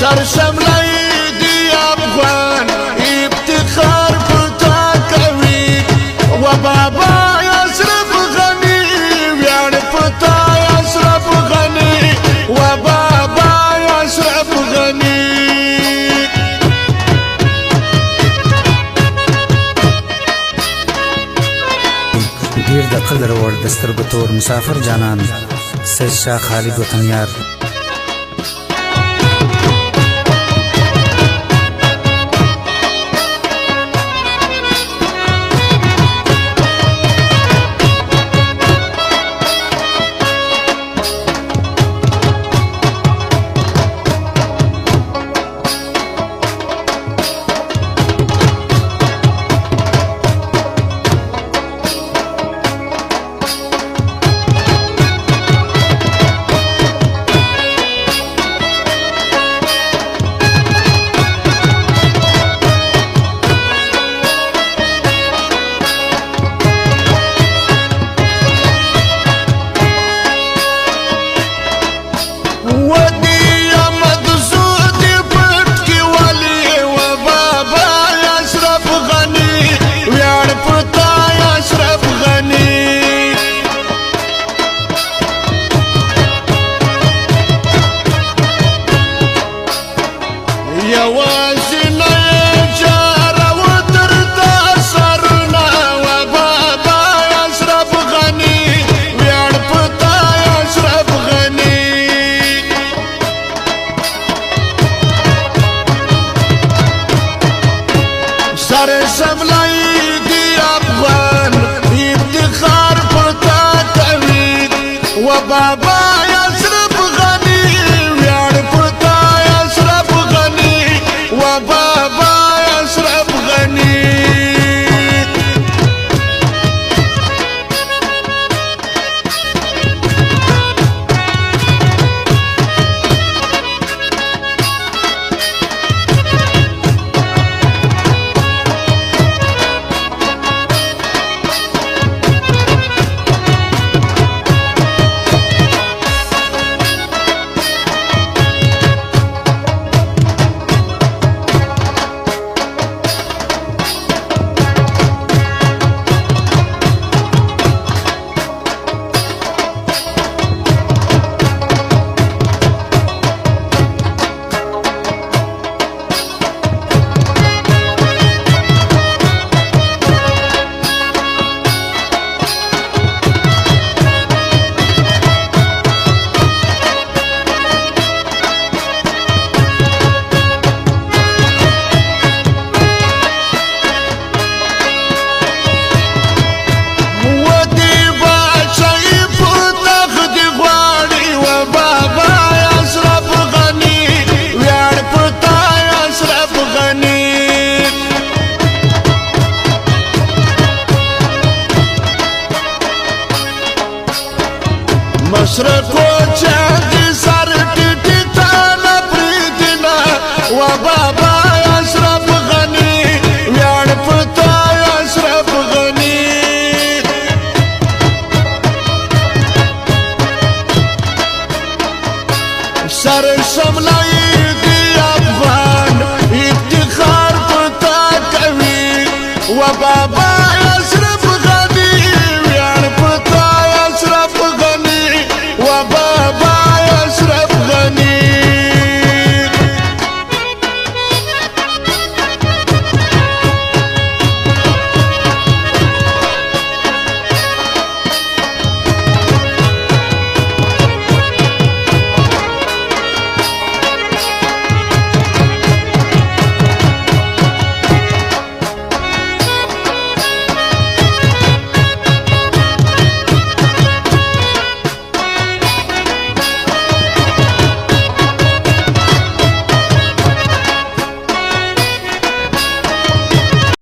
سرشملای دی افغان افتخار پتا کوي و بابا اشرف غنی ویاړ پتا اشرف غنی و بابا اشرف غنی ډیر د قدر وړ د سترګو تور مسافر جانان سید شاه خالد وطنیار سرشملای دی افغان افتخار پتا کوي و بابا اشرف غنی ویاړ پتا اشرف غنی و بابا اشرف غنی مشرقو چاندی سر ٹیٹی تانا پریدنا و بابا اشرف غنی ویاړ پتا اشرف غنی سرشملای دی افغان افتخار پتا کوي و بابا